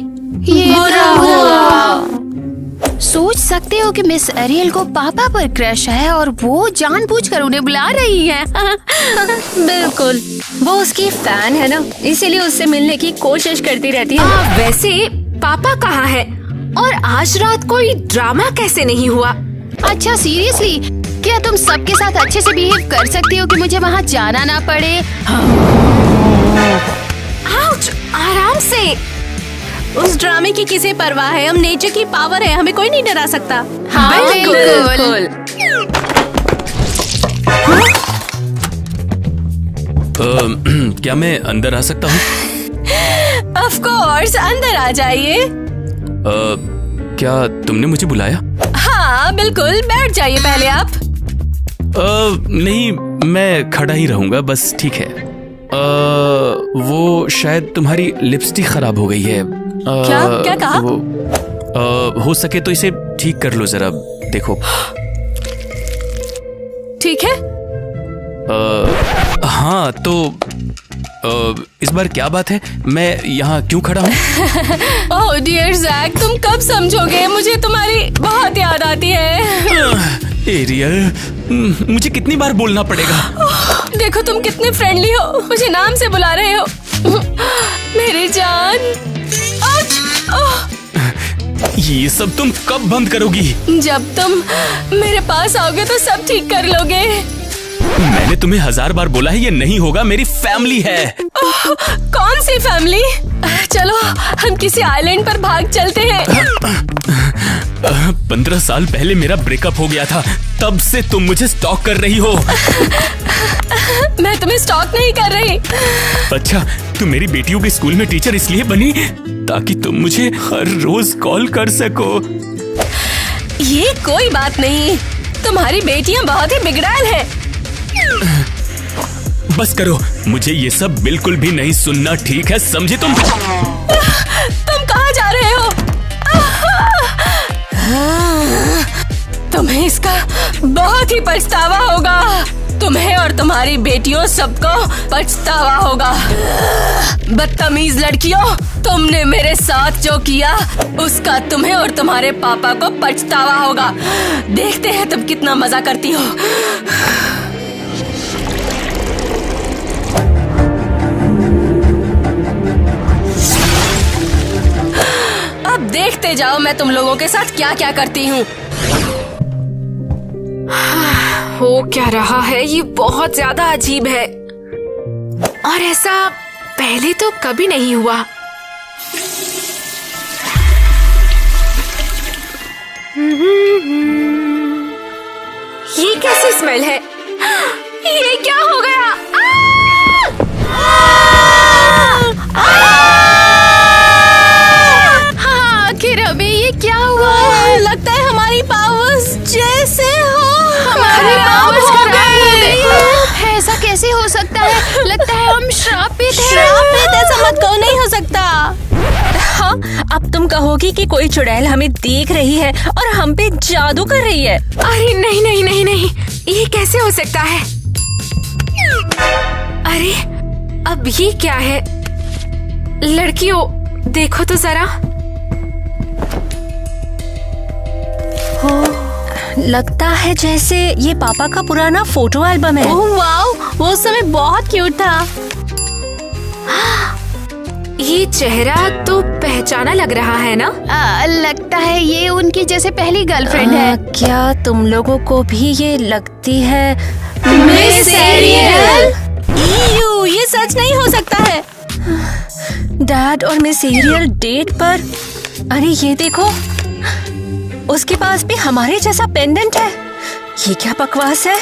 ये बुरा हुआ। सोच सकते हो कि मिस एरियल को पापा पर क्रश है और वो जानबूझकर उन्हें बुला रही है। बिल्कुल, वो उसकी फैन है ना, इसीलिए उससे मिलने की कोशिश करती रहती है। वैसे पापा कहाँ है? और आज रात कोई ड्रामा कैसे नहीं हुआ? अच्छा सीरियसली, क्या तुम सबके साथ अच्छे से बिहेव कर सकती हो कि मुझे वहाँ जाना ना पड़े? आउच, आराम से। उस ड्रामे की किसे परवाह है? हम नेचर की पावर है, हमें कोई नहीं डरा सकता। हाँ, बिल्कुल। क्या मैं अंदर आ सकता हूँ? ऑफ कोर्स, अंदर आ जाइए। क्या तुमने मुझे बुलाया? हाँ बिल्कुल, बैठ जाइए पहले आप। नहीं, मैं खड़ा ही रहूंगा बस। ठीक है। वो शायद तुम्हारी लिपस्टिक खराब हो गई है। क्या कहा? हो सके तो इसे ठीक कर लो जरा, देखो। ठीक है। हाँ तो इस बार क्या बात है? मैं यहाँ क्यों खड़ा हूँ? ओह डियर जैक, तुम कब समझोगे? मुझे तुम्हारी बहुत याद आती है। एरियल, मुझे कितनी बार बोलना पड़ेगा? देखो तुम कितने फ्रेंडली हो, मुझे नाम से बुला रहे हो। मेरी जान। ये सब तुम कब बंद करोगी? जब तुम मेरे पास आओगे तो सब ठीक कर लोगे। मैंने तुम्हें 1000 बार बोला है ये नहीं होगा, मेरी फैमिली है। कौन सी फैमिली? चलो हम किसी आइलैंड पर भाग चलते हैं। 15 साल पहले मेरा ब्रेकअप हो गया था, तब से तुम मुझे स्टॉक कर रही हो। मैं तुम्हें स्टॉक नहीं कर रही। अच्छा, तुम मेरी बेटियों के स्कूल में टीचर इसलिए बनी ताकि तुम मुझे हर रोज कॉल कर सको। ये कोई बात नहीं, तुम्हारी बेटियां बहुत ही बिगड़ैल हैं। बस करो, मुझे ये सब बिल्कुल भी नहीं सुनना, ठीक है? समझी तुम? तुम कहाँ जा रहे हो? तुम्हें इसका बहुत ही पछतावा होगा। तुम्हें और तुम्हारी बेटियों सबको पछतावा होगा। बदतमीज लड़कियों, तुमने मेरे साथ जो किया उसका तुम्हें और तुम्हारे पापा को पछतावा होगा। देखते हैं तुम कितना मजा करती हो। अब देखते जाओ मैं तुम लोगों के साथ क्या क्या करती हूँ। हो क्या रहा है, ये बहुत ज्यादा अजीब है और ऐसा पहले तो कभी नहीं हुआ। ये कैसी स्मेल है? ये क्या हो गया? आखिर अबे ये क्या हुआ? लगता है हमारी पावर्स जैसे हो हमारी पावर्स खराब हो गई है। ऐसा कैसे हो सकता है? लगता है हम श्रापित हैं। श्रापित? ऐसा मत कहो, नहीं हो सकता। हाँ, अब तुम कहोगी कि कोई चुड़ैल हमें देख रही है और हम पे जादू कर रही है। अरे नहीं नहीं नहीं नहीं, ये कैसे हो सकता है? अरे अब ये क्या है? लड़कियों देखो तो जरा। लगता है जैसे ये पापा का पुराना फोटो एल्बम है। ओह वाओ, वो उस समय बहुत क्यूट था। ये चेहरा तो पहचाना लग रहा है ना? लगता है ये उनकी जैसे पहली गर्लफ्रेंड है। क्या तुम लोगों को भी ये लगती है? Miss Ariel? ये सच नहीं हो सकता है। डैड और मिस एरियल डेट पर? अरे ये देखो, उसके पास भी हमारे जैसा पेंडेंट है। ये क्या बकवास है?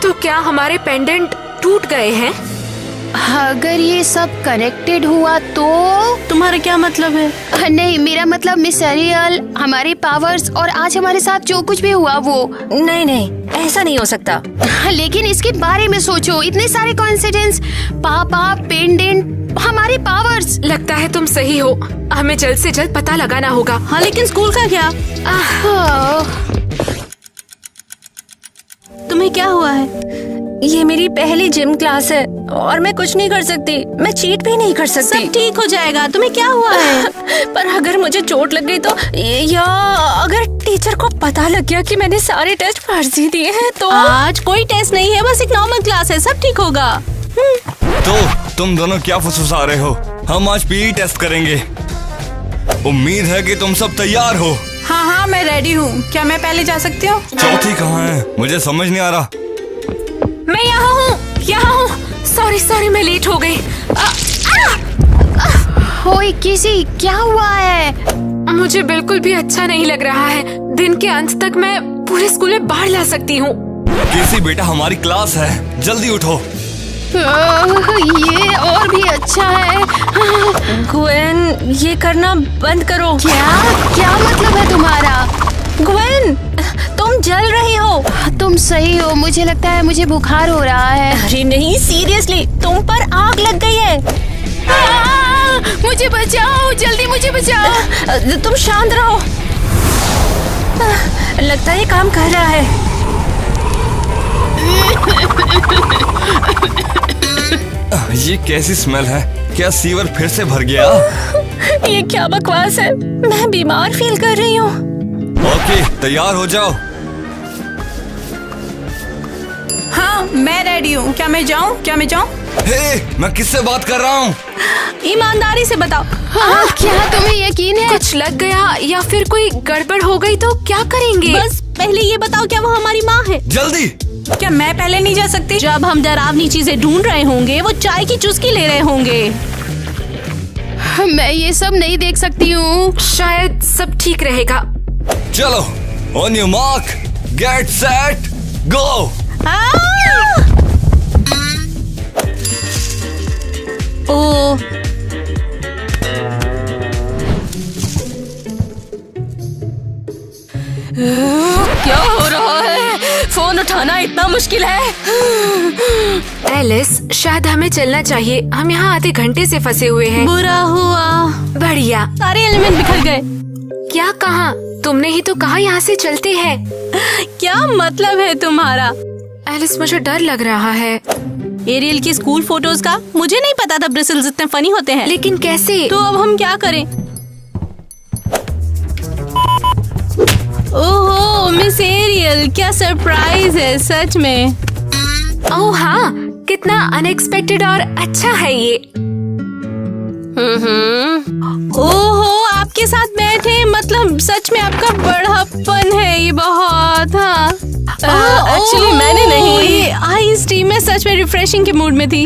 तो क्या हमारे पेंडेंट टूट गए हैं? अगर ये सब कनेक्टेड हुआ तो? तुम्हारा क्या मतलब है? नहीं, मेरा मतलब मिस एरियल, हमारे पावर्स और आज हमारे साथ जो कुछ भी हुआ वो। नहीं नहीं, ऐसा नहीं हो सकता। लेकिन इसके बारे में सोचो, इतने सारे कोइंसिडेंस, पापा, पेंडेंट, हमारे पावर्स। लगता है तुम सही हो, हमें जल्द से जल्द पता लगाना होगा। हाँ लेकिन स्कूल का क्या? तुम्हें क्या हुआ है? ये मेरी पहली जिम क्लास है और मैं कुछ नहीं कर सकती, मैं चीट भी नहीं कर सकती। सब ठीक हो जाएगा, तुम्हें क्या हुआ है? पर अगर मुझे चोट लग गई तो, या अगर टीचर को पता लग गया कि मैंने सारे टेस्ट फर्जी दिए हैं तो? आज कोई टेस्ट नहीं है, बस एक नॉर्मल क्लास है, सब ठीक होगा। तो तुम दोनों क्या फुसफुसा रहे हो? हम आज पीई टेस्ट करेंगे। उम्मीद है कि तुम सब तैयार हो। हाँ हाँ, मैं रेडी हूँ। क्या मैं पहले जा सकती हूँ? चौथी कहाँ है? मुझे समझ नहीं आ रहा। मैं यहाँ हूँ, यहाँ हूँ। सॉरी मैं लेट हो गई। ओए किसी, क्या हुआ है? मुझे बिल्कुल भी अच्छा नहीं लग रहा है। दिन के अंत तक मैं पूरे स्कूल में बाढ़ ला सकती हूँ। किसी बेटा, हमारी क्लास है, जल्दी उठो। ये और भी अच्छा है। ग्वेन, ये करना बंद करो। क्या मतलब है तुम्हारा? ग्वेन, तुम जल रही हो। तुम सही हो, मुझे लगता है मुझे बुखार हो रहा है। अरे नहीं, सीरियसली तुम पर आग लग गई है। मुझे बचाओ, जल्दी मुझे बचाओ। तुम शांत रहो। लगता है ये काम कर रहा है। ये कैसी स्मेल है? क्या सीवर फिर से भर गया? ये क्या बकवास है? मैं बीमार फील कर रही हूँ। ओके, तैयार हो जाओ। हाँ, मैं रेडी हूँ। क्या मैं जाऊँ? हे, मैं किससे बात कर रहा हूँ? ईमानदारी से बताओ। हाँ, क्या तुम्हें यकीन है? कुछ लग गया या फिर कोई गड़बड़ हो गई तो क्या करेंगे? बस पहले ये बताओ, क्या वो हमारी माँ है? जल्दी। क्या मैं पहले नहीं जा सकती? जब हम डरावनी चीजें ढूंढ रहे होंगे, वो चाय की चुस्की ले रहे होंगे। मैं ये सब नहीं देख सकती हूँ। शायद सब ठीक रहेगा। चलो, on your mark, get set, go. ओ, क्या हो रहा है? फोन उठा आना इतना मुश्किल है। एलिस, शायद हमें चलना चाहिए। हम यहाँ आधे घंटे से फंसे हुए हैं। बुरा हुआ, बढ़िया। सारे एलिमेंट बिखर गए। क्या कहा? तुमने ही तो कहा यहाँ से चलते हैं। क्या मतलब है तुम्हारा? एलिस, मुझे डर लग रहा है। एरियल की स्कूल फोटोज का मुझे नहीं पता था ब्रिसल्स इतने फनी होते हैं। लेकिन कैसे? तो अब हम क्या करें? ओहो मिस एरियल, क्या सरप्राइज है सच में। ओह हाँ, कितना अनएक्सपेक्टेड और अच्छा है ये। ओहो, आपके साथ बैठे, मतलब सच में आपका बड़ापन है ये बहुत। हाँ एक्चुअली मैंने नहीं, आइस टी में सच में रिफ्रेशिंग के मूड में थी।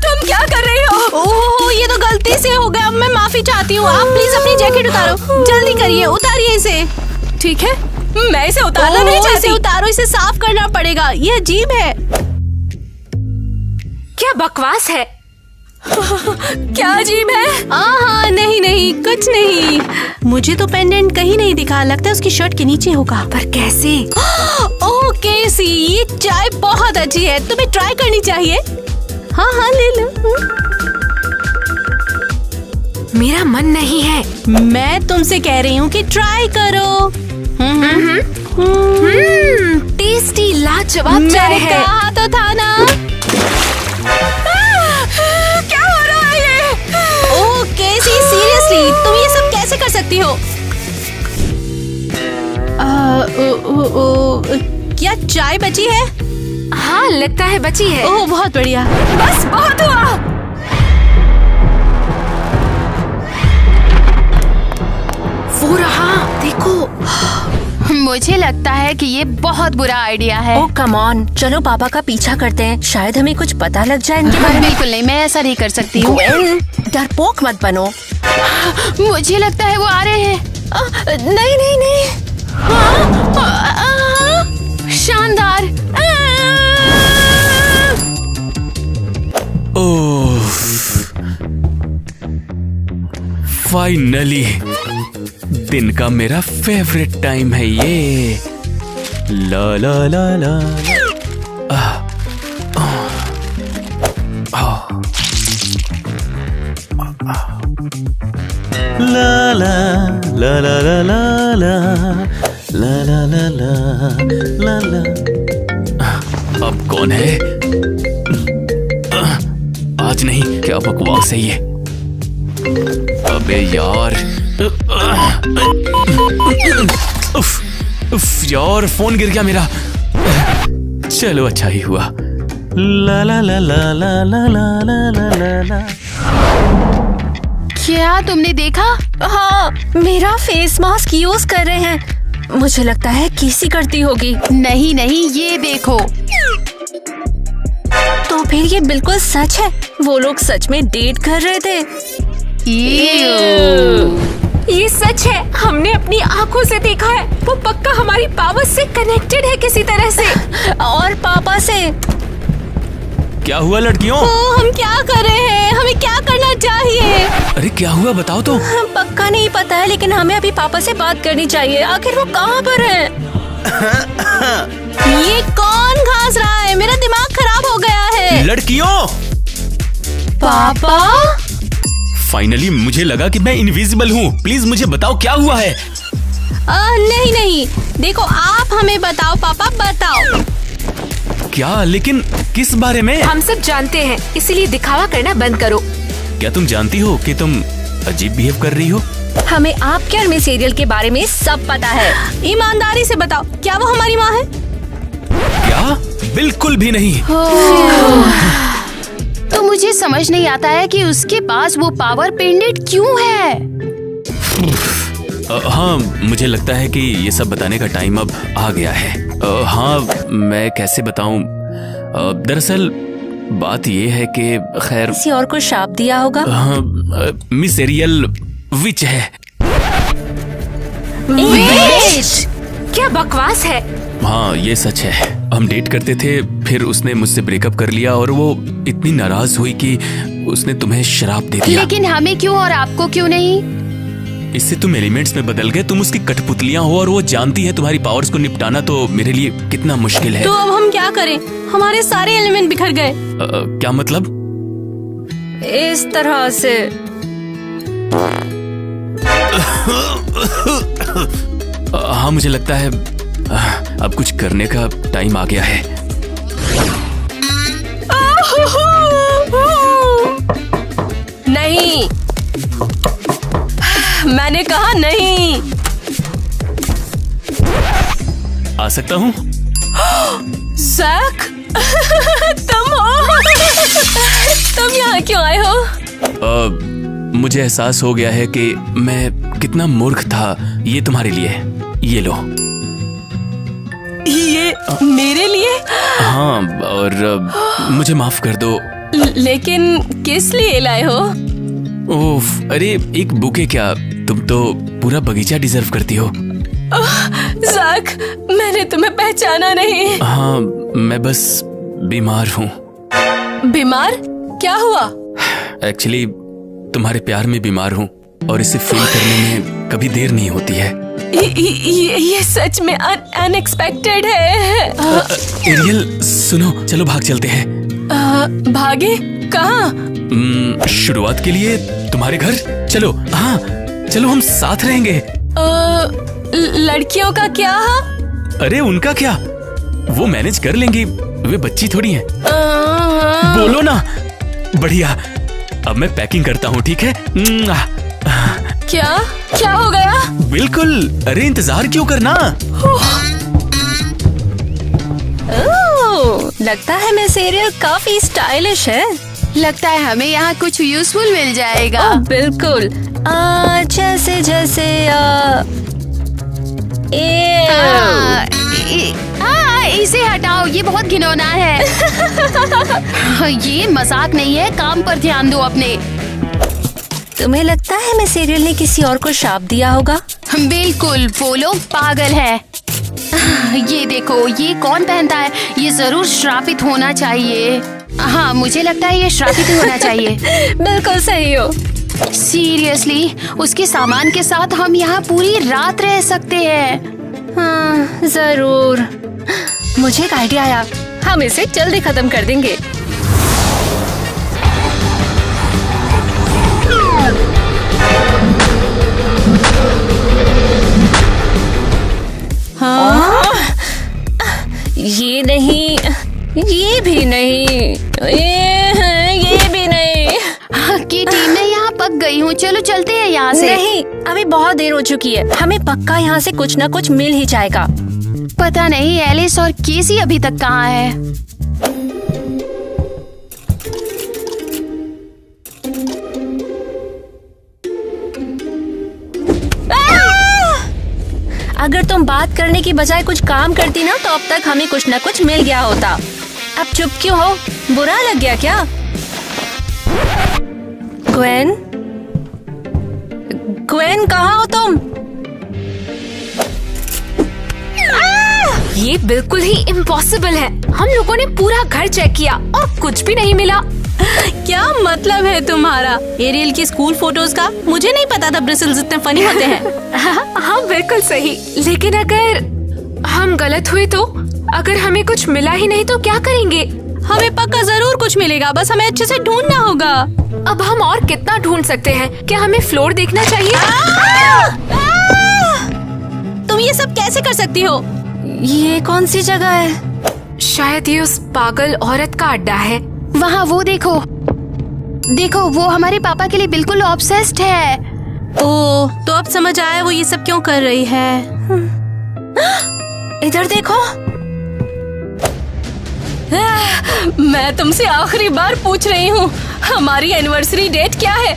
तुम क्या कर रही हो? ओहो, ये तो गलती से हो गया। अब मैं माफी चाहती हूँ। आप प्लीज अपनी जैकेट उतारो, जल्दी करिए, उतारिए इसे। ठीक है, मैं इसे उतारना नहीं चाहती। इसे उतारो, इसे साफ करना पड़ेगा। ये अजीब है। क्या बकवास है? क्या अजीब है? हाँ नहीं कुछ नहीं। मुझे तो पेंडेंट कहीं नहीं दिखा, लगता है उसकी शर्ट के नीचे होगा। पर कैसे? ओह केसी, ये चाय बहुत अच्छी है, तुम्हें ट्राई करनी चाहिए। हाँ ले लो। मेरा मन नहीं है। मैं तुमसे कह रही हूँ कि ट्राई करो। टेस्टी, लाजवाब चाय है। कहा तो था ना। क्या हो रहा है ये? ओह केसी, सीरियसली तुम ये सब कैसे कर सकती हो? क्या चाय बची है? हाँ लगता है बची है। ओह बहुत बढ़िया। बस बहुत हुआ। वो रहा, देखो। मुझे लगता है कि ये बहुत बुरा आइडिया है। ओह कम ऑन, चलो पापा का पीछा करते हैं, शायद हमें कुछ पता लग जाए इनके बारे में। बिल्कुल नहीं, मैं ऐसा नहीं कर सकती हूँ। डरपोक मत बनो। मुझे लगता है वो आ रहे हैं। नहीं। शानदार। ओह, फाइनली दिन का मेरा फेवरेट टाइम है ये। ला ला ला ला ला ला ला ला ला ला ला ला ला ला। अब कौन है? आज नहीं, क्या बकवास है ये। अबे यार, उफ यार, फोन गिर गया मेरा। चलो अच्छा ही हुआ। ला ला ला ला ला ला ला ला ला। क्या तुमने देखा? हाँ, मेरा फेस मास्क यूज कर रहे हैं। मुझे लगता है किसी करती होगी। नहीं, ये देखो। तो फिर ये बिल्कुल सच है, वो लोग सच में डेट कर रहे थे। ये सच है, हमने अपनी आंखों से देखा है। वो पक्का हमारी पावर से कनेक्टेड है किसी तरह से। और पापा से। क्या हुआ लड़कियों? हम क्या कर रहे हैं? हमें क्या करना चाहिए? अरे क्या हुआ बताओ तो। पक्का नहीं पता है, लेकिन हमें अभी पापा से बात करनी चाहिए। आखिर वो कहाँ पर है? ये कौन घास रहा है? मेरा दिमाग खराब हो गया है। लड़कियों, पापा? फाइनली मुझे लगा कि मैं इनविजिबल हूँ। प्लीज मुझे बताओ क्या हुआ है। नहीं, देखो आप हमें बताओ पापा, बताओ। क्या? लेकिन किस बारे में? हम सब जानते हैं, इसीलिए दिखावा करना बंद करो। क्या तुम जानती हो कि तुम अजीब बिहेव कर रही हो? हमें आपके और मिस एरियल के बारे में सब पता है। ईमानदारी से बताओ, क्या वो हमारी माँ है? क्या? बिल्कुल भी नहीं। तो मुझे समझ नहीं आता है कि उसके पास वो पावर पेंडेंट क्यों है। हाँ, मुझे लगता है कि ये सब बताने का टाइम अब आ गया है। हाँ, मैं कैसे बताऊं? दरअसल बात ये है कि खैर, किसी और को शाप दिया होगा। मिस एरियल विच है। विच? क्या बकवास है। हाँ ये सच है। हम डेट करते थे, फिर उसने मुझसे ब्रेकअप कर लिया और वो इतनी नाराज हुई कि उसने तुम्हें श्राप दे दिया। लेकिन हमें क्यों और आपको क्यों नहीं? इससे तुम एलिमेंट्स में बदल गए, तुम उसकी कठपुतलियां हो और वो जानती है तुम्हारी पावर्स को निपटाना तो मेरे लिए कितना मुश्किल है। तो अब हम क्या करें? हमारे सारे एलिमेंट बिखर गए। क्या मतलब? इस तरह से। हाँ, मुझे लगता है अब कुछ करने का टाइम आ गया है। नहीं, मैंने कहा नहीं। आ सकता हूँ? ज़ैक, तुम हो? तुम यहाँ क्यों आए हो? मुझे एहसास हो गया है कि मैं कितना मूर्ख था। ये तुम्हारे लिए, ये लो। ये मेरे लिए? हाँ, और मुझे माफ कर दो। लेकिन किस लिए लाए हो? ओफ, अरे एक बुके क्या, तुम तो पूरा बगीचा डिजर्व करती हो। ज़ैक, मैंने तुम्हें पहचाना नहीं। हाँ, मैं बस बीमार हूँ। बीमार? क्या हुआ? एक्चुअली तुम्हारे प्यार में बीमार हूँ और इसे फील करने में कभी देर नहीं होती है। ये सच में अनएक्सपेक्टेड है। एरियल, सुनो, चलो भाग चलते हैं। भागे? कहाँ? शुरुआत के लिए तुम्हारे घर। चलो, हाँ चलो, हम साथ रहेंगे। लड़कियों का क्या? अरे उनका क्या, वो मैनेज कर लेंगी, वे बच्ची थोड़ी हैं। बोलो ना। बढ़िया, अब मैं पैकिंग करता हूँ, ठीक है? क्या क्या हो गया? बिल्कुल, अरे इंतजार क्यों करना। लगता है मिस एरियल काफी स्टाइलिश है। लगता है हमें यहाँ कुछ यूजफुल मिल जाएगा। बिल्कुल। जैसे जैसे इसे हटाओ, ये बहुत घिनौना है। ये मजाक नहीं है, काम पर ध्यान दो अपने। तुम्हें लगता है मिस एरियल ने किसी और को श्राप दिया होगा? बिल्कुल, वो लोग पागल है। ये देखो, ये कौन पहनता है? ये जरूर श्रापित होना चाहिए। हाँ, मुझे लगता है ये श्रापित होना चाहिए। बिल्कुल सही हो। सीरियसली, उसके सामान के साथ हम यहाँ पूरी रात रह सकते हैं। हाँ, जरूर। मुझे एक आइडिया आया, हम इसे जल्दी खत्म कर देंगे। हाँ? ये नहीं, ये भी नहीं, ये भी नहीं। की टीम में यहाँ पक गई हूँ, चलो चलते हैं यहाँ से। नहीं, अभी बहुत देर हो चुकी है, हमें पक्का यहाँ से कुछ न कुछ मिल ही जाएगा। पता नहीं एलिस और केसी अभी तक कहाँ है। अगर तुम बात करने की बजाय कुछ काम करती ना तो अब तक हमें कुछ न कुछ मिल गया होता। अब चुप क्यों हो? बुरा लग गया क्या? ग्वेन, ग्वेन कहाँ हो तुम? ये बिल्कुल ही इम्पॉसिबल है। हम लोगों ने पूरा घर चेक किया और कुछ भी नहीं मिला। क्या मतलब है तुम्हारा? एरियल की स्कूल फोटोज का? मुझे नहीं पता था ब्रिसल्स इतने फनी होते हैं। हाँ बिल्कुल सही, लेकिन अगर हम गलत हुए तो? अगर हमें कुछ मिला ही नहीं तो क्या करेंगे? हमें पक्का जरूर कुछ मिलेगा, बस हमें अच्छे से ढूंढना होगा। अब हम और कितना ढूंढ सकते हैं? क्या हमें फ्लोर देखना चाहिए? तुम ये सब कैसे कर सकती हो? ये कौन सी जगह है? शायद ये उस पागल औरत का अड्डा है। वहाँ वो देखो, देखो वो हमारे पापा के लिए बिल्कुल ऑब्सेस्ड है। ओ, तो अब समझ आया वो ये सब क्यों कर रही है। इधर देखो। मैं तुमसे आखिरी बार पूछ रही हूँ, हमारी एनिवर्सरी डेट क्या है?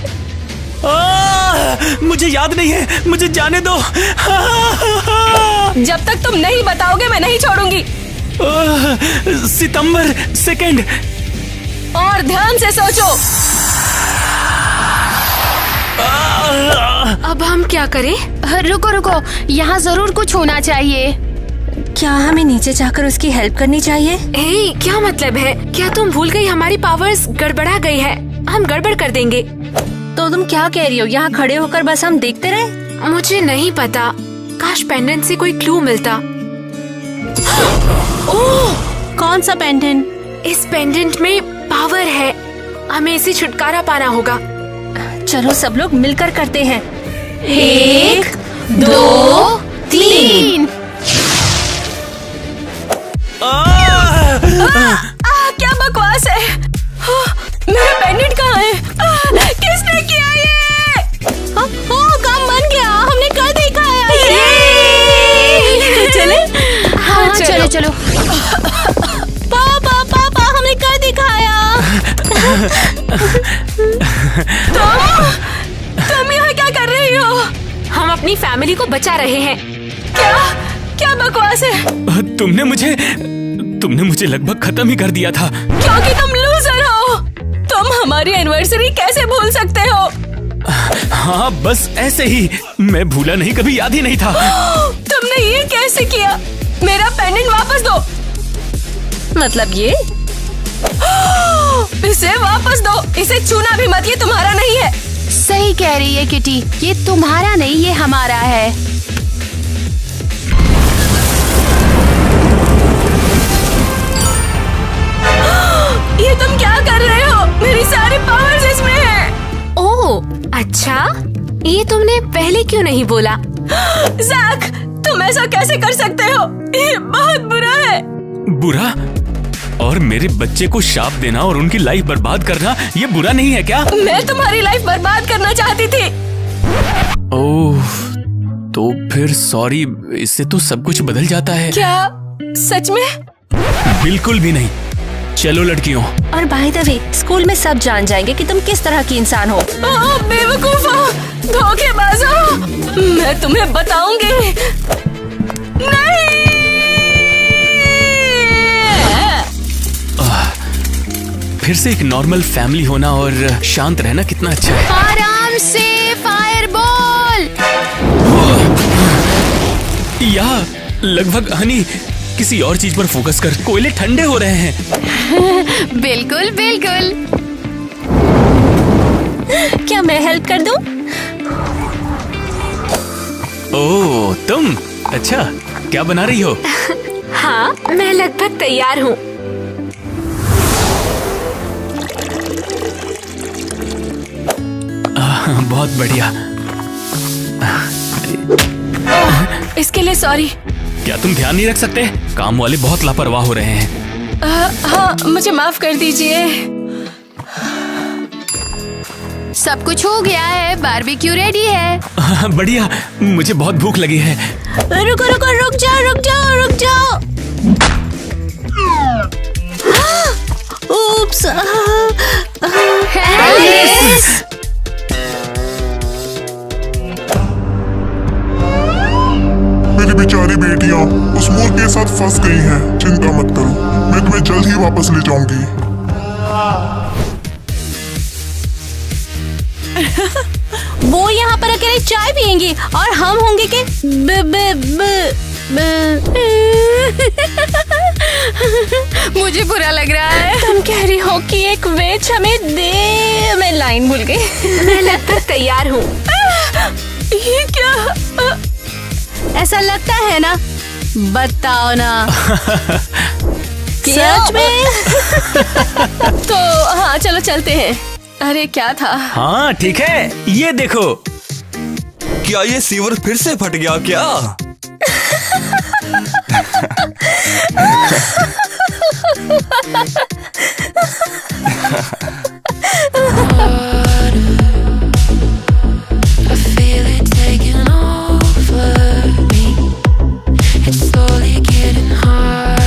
मुझे याद नहीं है, मुझे जाने दो। जब तक तुम नहीं बताओगे मैं नहीं छोड़ूंगी। सितंबर 2। और ध्यान से सोचो। अब हम क्या करें? रुको रुको, यहाँ जरूर कुछ होना चाहिए। क्या हमें नीचे जाकर उसकी हेल्प करनी चाहिए? हे, क्या मतलब है? क्या तुम भूल गई हमारी पावर्स गड़बड़ा गई है? हम गड़बड़ कर देंगे। तो तुम क्या कह रही हो? यहाँ खड़े होकर बस हम देखते रहे? मुझे नहीं पता। काश पेंडेंट से कोई क्लू मिलता। ओह, कौन सा पेंडेंट? इस पेंडेंट में पावर है। हमें इसे छुटकारा पाना होगा। चलो सब लोग मिलकर करते हैं। 1, 2, 3। क्या बकवास है? मेरा पेंडेंट कहाँ है? किसने किया ये? काम बन गया। हमने कर दिखाया। चले? हाँ चलो चलो। पापा हमने कर दिखाया। तुम यहाँ क्या कर रही हो? हम अपनी फैमिली को बचा रहे हैं। क्या बकवास है? तुमने मुझे लगभग खत्म ही कर दिया था। क्योंकि तुम लूजर हो। तुम हमारी एनिवर्सरी कैसे भूल सकते हो? हाँ, बस ऐसे ही। मैं भूला नहीं, कभी याद ही नहीं था। तुमने ये कैसे किया? मेरा पेंडेंट वापस दो। मतलब ये? इसे वापस दो। इसे छूना भी मत, ये तुम्हारा नहीं है। सही कह रही है किटी, ये तुम्हारा नहीं, ये हमारा है। ये तुम क्या कर रहे हो? मेरी सारी पावर्स इसमें है। ओह, अच्छा, ये तुमने पहले क्यों नहीं बोला? ज़ैक, तुम ऐसा कैसे कर सकते हो? ये बहुत बुरा है। बुरा? और मेरे बच्चे को शाप देना और उनकी लाइफ बर्बाद करना, ये बुरा नहीं है क्या? मैं तुम्हारी लाइफ बर्बाद करना चाहती थी। ओह, तो फिर सॉरी, इससे तो सब कुछ बदल जाता है। क्या सच में? बिल्कुल भी नहीं। चलो लड़कियों। और बाय द वे, स्कूल में सब जान जाएंगे कि तुम किस तरह की इंसान हो। बेवकूफो, धोखेबाजो, मैं तुम्हें बताऊंगी। नहीं। फिर से एक नॉर्मल फैमिली होना और शांत रहना कितना अच्छा है। आराम से, फायरबॉल। या लगभग हनी, किसी और चीज पर फोकस कर। कोयले ठंडे हो रहे हैं। बिल्कुल बिल्कुल। क्या मैं हेल्प कर दूं? ओह, तुम? अच्छा, क्या बना रही हो? हाँ, मैं लगभग तैयार हूँ। बहुत बढ़िया। इसके लिए सॉरी। क्या तुम ध्यान नहीं रख सकते? काम वाले बहुत लापरवाह हो रहे हैं। हाँ, मुझे माफ कर दीजिए। सब कुछ हो गया है, बारबेक्यू रेडी है। बढ़िया, मुझे बहुत भूख लगी है। रुको, रुक जाओ। उप्स। मेरी बेचारी बेटियां उस मोर के साथ फंस गई हैं। चिंता मत करो, मैं तुम्हें जल्द ही वापस ले जाऊंगी। वो यहाँ पर अकेले चाय पियेंगी और हम होंगे के मुझे बुरा लग रहा है। तुम कह रही हो कि एक वेज हमें दे। मैं लाइन भूल गई। मैं लगभग तैयार हूँ। ये क्या? ऐसा लगता है ना? बताओ ना। सच में? तो हाँ, चलो चलते हैं। अरे क्या था? हाँ ठीक है, ये देखो। क्या ये सीवर फिर से फट गया क्या? I feel it taking over me. It's slowly getting hard.